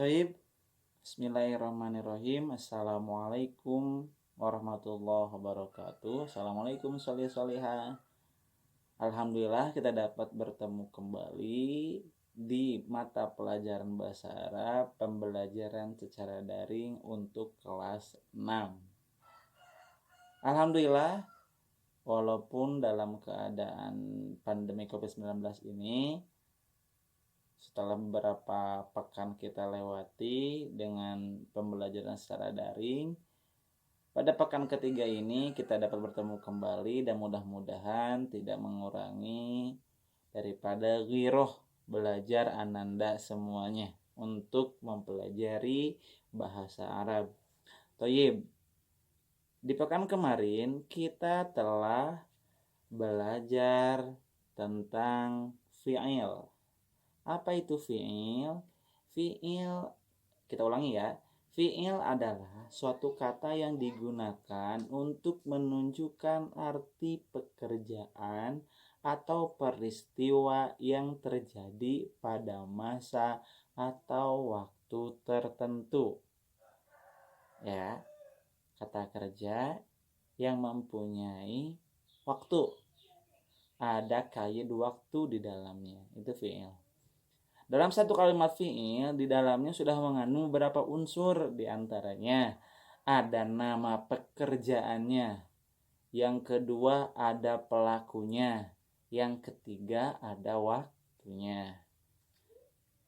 Taib, Bismillahirrahmanirrahim. Assalamualaikum warahmatullahi wabarakatuh. Assalamualaikum solih-soliha. Alhamdulillah kita dapat bertemu kembali di mata pelajaran bahasa Arab pembelajaran secara daring untuk kelas 6. Alhamdulillah, walaupun dalam keadaan pandemi COVID-19 ini, setelah beberapa pekan kita lewati dengan pembelajaran secara daring, pada pekan ketiga ini kita dapat bertemu kembali dan mudah-mudahan tidak mengurangi daripada ghiroh belajar ananda semuanya untuk mempelajari bahasa Arab. Toyib, di pekan kemarin kita telah belajar tentang fi'il. Apa itu fi'il? Fi'il, kita ulangi ya. Fi'il adalah suatu kata yang digunakan untuk menunjukkan arti pekerjaan atau peristiwa yang terjadi pada masa atau waktu tertentu. Ya, kata kerja yang mempunyai waktu. Ada kaid waktu di dalamnya. Itu fi'il. Dalam satu kalimat fi'il, di dalamnya sudah mengandung beberapa unsur, di antaranya ada nama pekerjaannya, yang kedua ada pelakunya, yang ketiga ada waktunya.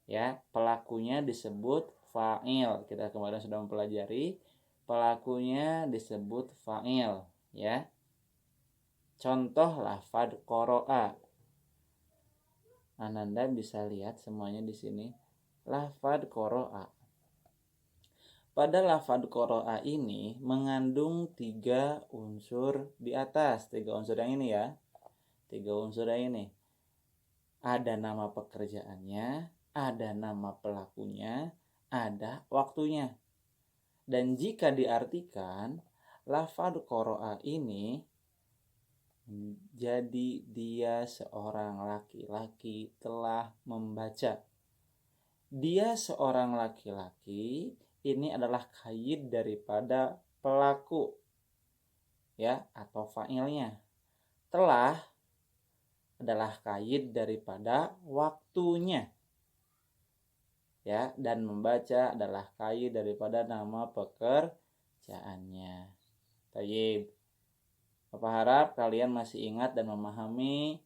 Ya, pelakunya disebut fa'il. Kita kemarin sudah mempelajari pelakunya disebut fa'il, ya. Contoh lafadz qoro'a. Ananda bisa lihat semuanya di sini. Lafadz qoro'a. Pada lafadz qoro'a ini mengandung 3 unsur di atas. 3 unsur yang ini ya. 3 unsur yang ini. Ada nama pekerjaannya, ada nama pelakunya, ada waktunya. Dan jika diartikan, lafadz qoro'a ini jadi dia seorang laki-laki telah membaca. Dia seorang laki-laki ini adalah kaid daripada pelaku, ya, atau fa'ilnya. Telah adalah kaid daripada waktunya, ya, dan membaca adalah kaid daripada nama pekerjaannya. Tayyib. Bapak harap kalian masih ingat dan memahami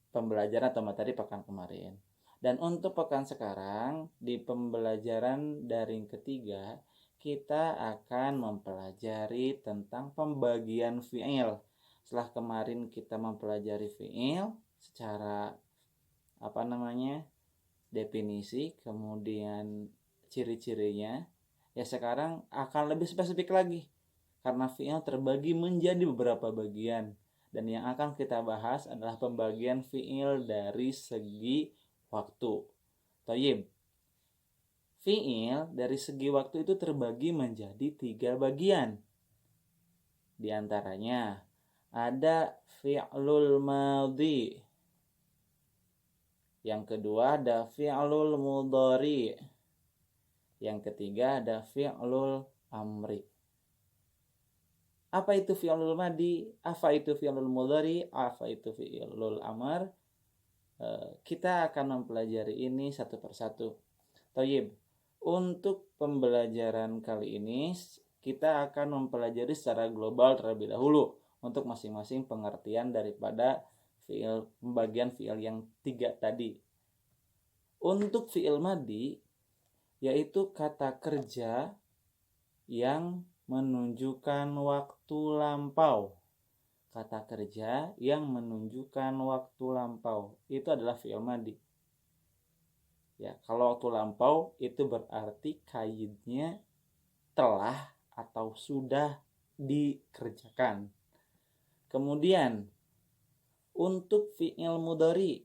pembelajaran atau materi pekan kemarin. Dan untuk pekan sekarang, di pembelajaran daring ketiga, kita akan mempelajari tentang pembagian fi'il. Setelah kemarin kita mempelajari fi'il secara definisi, kemudian ciri-cirinya, ya sekarang akan lebih spesifik lagi. Karena fi'il terbagi menjadi beberapa bagian. Dan yang akan kita bahas adalah pembagian fi'il dari segi waktu. Thayyib. Fi'il dari segi waktu itu terbagi menjadi 3 bagian. Di antaranya ada fi'lul madhi. Yang kedua ada fi'lul mudhari. Yang ketiga ada fi'lul amri. Apa itu fi'lul madhi? Apa itu fi'lul mudhari? Apa itu fi'lul amr? Kita akan mempelajari ini satu persatu. Thayyib. Untuk pembelajaran kali ini kita akan mempelajari secara global terlebih dahulu untuk masing-masing pengertian daripada pembagian fi'il yang 3 tadi. Untuk fi'il madhi yaitu kata kerja yang menunjukkan waktu lampau. Kata kerja yang menunjukkan waktu lampau itu adalah fi'il madhi. Ya, kalau waktu lampau itu berarti kaidnya telah atau sudah dikerjakan. Kemudian untuk fi'il mudhari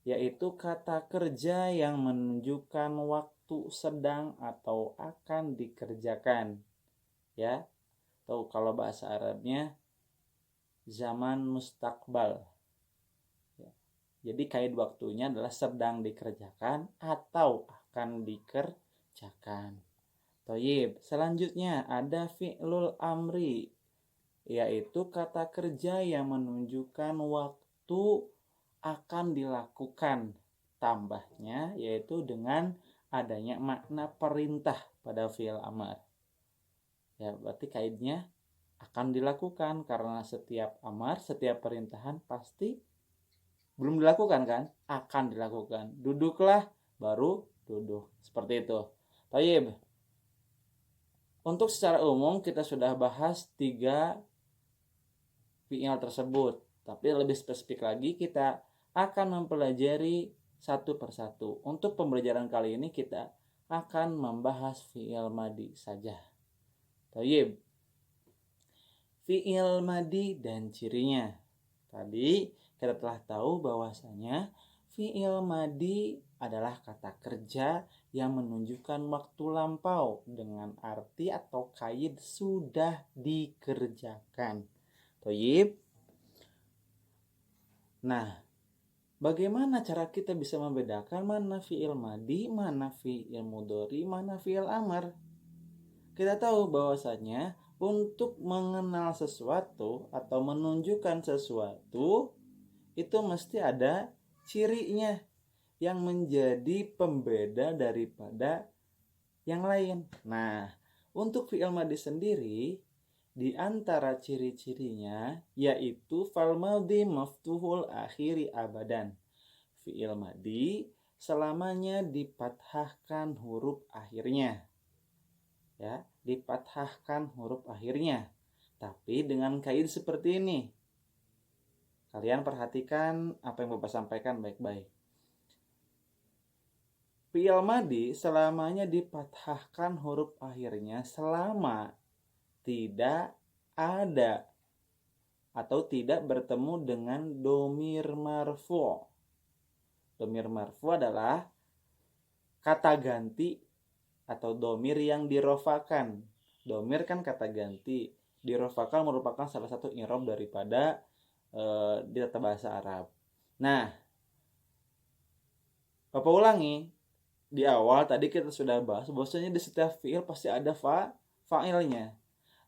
yaitu kata kerja yang menunjukkan waktu sedang atau akan dikerjakan. Ya, atau kalau bahasa Arabnya zaman mustaqbal. Ya. Jadi kaid waktunya adalah sedang dikerjakan atau akan dikerjakan. Toyib, selanjutnya ada fi'lul amri, yaitu kata kerja yang menunjukkan waktu akan dilakukan. Tambahnya yaitu dengan adanya makna perintah pada fi'il amar. Ya, berarti kaidnya akan dilakukan karena setiap amar, setiap perintahan pasti belum dilakukan kan? Akan dilakukan. Duduklah, baru duduk. Seperti itu. Tayyib. Untuk secara umum kita sudah bahas 3 fi'il tersebut. Tapi lebih spesifik lagi kita akan mempelajari satu persatu. Untuk pembelajaran kali ini kita akan membahas fi'il madi saja. Tayyib. Fi'il madi dan cirinya. Tadi kita telah tahu bahwasanya fi'il madi adalah kata kerja yang menunjukkan waktu lampau dengan arti atau kaid sudah dikerjakan. Toyib. Nah, bagaimana cara kita bisa membedakan mana fi'il madi, mana fi'il mudhari, mana fi'il amar? Kita tahu bahwasanya untuk mengenal sesuatu atau menunjukkan sesuatu itu mesti ada cirinya yang menjadi pembeda daripada yang lain. Nah, untuk fi'il madi sendiri di antara ciri-cirinya yaitu fal madhi maftuhul akhiri abadan. Fi'il madi selamanya dipathahkan huruf akhirnya. Ya, dipathahkan huruf akhirnya. Tapi dengan kaid seperti ini. Kalian perhatikan apa yang Bapak sampaikan baik-baik. Fi'il madi selamanya dipathahkan huruf akhirnya selama tidak ada atau tidak bertemu dengan domir marfu. Domir marfu adalah kata ganti atau domir yang dirofakan. Domir kan kata ganti. Dirofakan merupakan salah satu i'rab daripada di tata bahasa Arab. Nah, Bapak ulangi. Di awal tadi kita sudah bahas bahwasanya di setiap fi'il pasti ada fa'ilnya.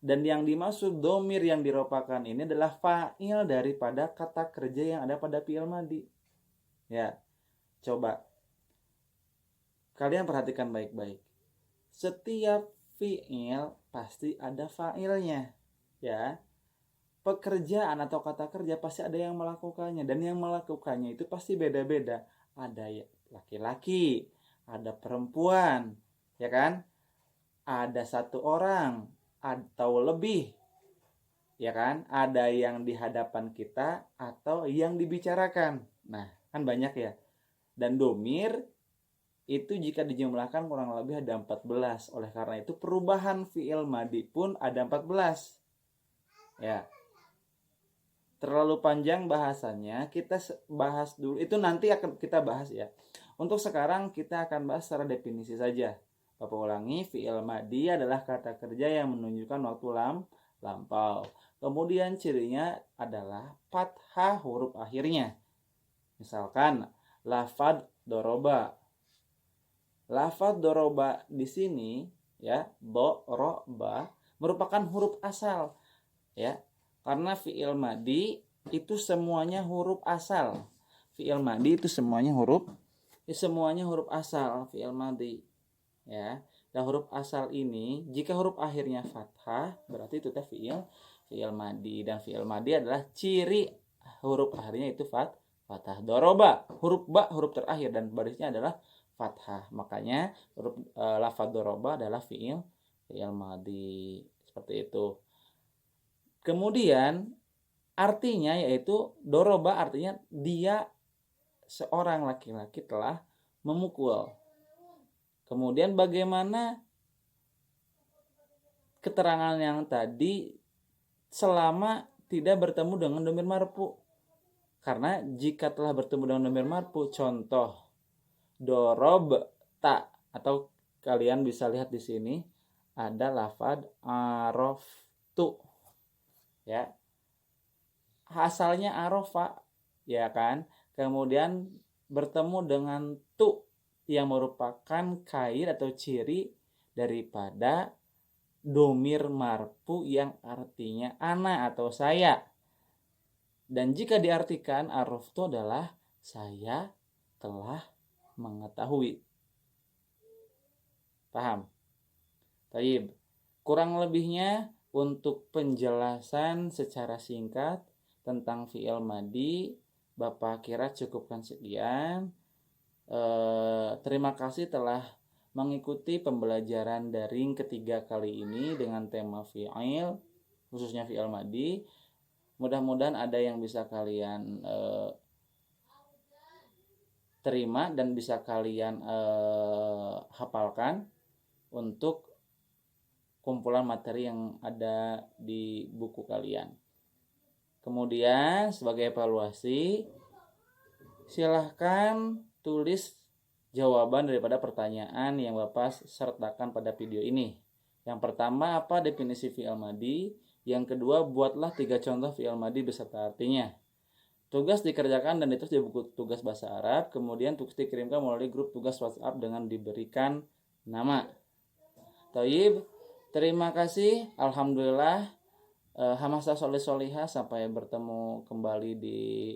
Dan yang dimaksud domir yang dirofakan ini adalah fa'il daripada kata kerja yang ada pada fi'il madi. Ya, coba kalian perhatikan baik-baik. Setiap fi'il pasti ada fa'ilnya. Ya, pekerjaan atau kata kerja pasti ada yang melakukannya. Dan yang melakukannya itu pasti beda-beda. Ada laki-laki, ada perempuan, ya kan? Ada satu orang atau lebih, ya kan? Ada yang di hadapan kita atau yang dibicarakan. Nah, kan banyak ya. Dan domir itu jika dijumlahkan kurang lebih ada 14. Oleh karena itu perubahan fi'il madi pun ada 14. Ya. Terlalu panjang bahasannya, kita bahas dulu. Itu nanti akan kita bahas ya. Untuk sekarang kita akan bahas secara definisi saja. Bapak ulangi, fi'il madi adalah kata kerja yang menunjukkan waktu lampau. Kemudian cirinya adalah fathah huruf akhirnya. Misalkan lafad doroba. Lafad doroba di sini ya, doroba merupakan huruf asal ya. Karena fi'il madi itu semuanya huruf asal. Fi'il madi itu semuanya huruf asal fi'il madi. Ya. Dan huruf asal ini jika huruf akhirnya fathah berarti itu fi'il madi, dan fi'il madi adalah ciri huruf akhirnya itu fathah. Doroba huruf ba huruf terakhir dan barisnya adalah fathah. Makanya huruf lafaz doroba adalah fi'il madi. Seperti itu. Kemudian artinya yaitu doroba artinya dia seorang laki-laki telah memukul. Kemudian bagaimana keterangan yang tadi selama tidak bertemu dengan domir marfu? Karena jika telah bertemu dengan domir marfu, contoh dorob ta, atau kalian bisa lihat di sini ada lafad araftu. Ya, asalnya arofa, ya kan? kemudian bertemu dengan tu yang merupakan kaid atau ciri daripada domir marfu yang artinya ana atau saya. Dan jika diartikan araftu adalah saya telah mengetahui. Paham? Taib. Kurang lebihnya untuk penjelasan secara singkat tentang fi'il madi, Bapak kira cukupkan sekian. Terima kasih telah mengikuti pembelajaran daring ketiga kali ini dengan tema fi'il, khususnya fi'il madi. Mudah-mudahan ada yang bisa kalian terima dan bisa kalian hafalkan untuk kumpulan materi yang ada di buku kalian. Kemudian sebagai evaluasi, silahkan tulis jawaban daripada pertanyaan yang Bapak sertakan pada video ini. Yang pertama, apa definisi fi'il madi? Yang kedua, buatlah 3 contoh fi'il madi beserta artinya. Tugas dikerjakan dan ditulis di buku tugas bahasa Arab, kemudian tugas dikirimkan melalui grup tugas WhatsApp dengan diberikan nama. Taib, terima kasih. Alhamdulillah. Hamasa soleh solihah, sampai bertemu kembali di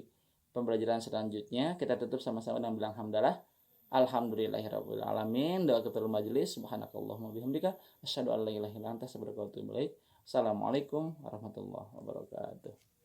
pembelajaran selanjutnya. Kita tutup sama-sama dengan bilang hamdalah. Alhamdulillahirabbil alamin. Doa ketua majelis. Subhanakallahumma bihamdika asyhadu an la ilaha illa anta astaghfiruka wa atubu ilaik. Assalamualaikum warahmatullahi wabarakatuh.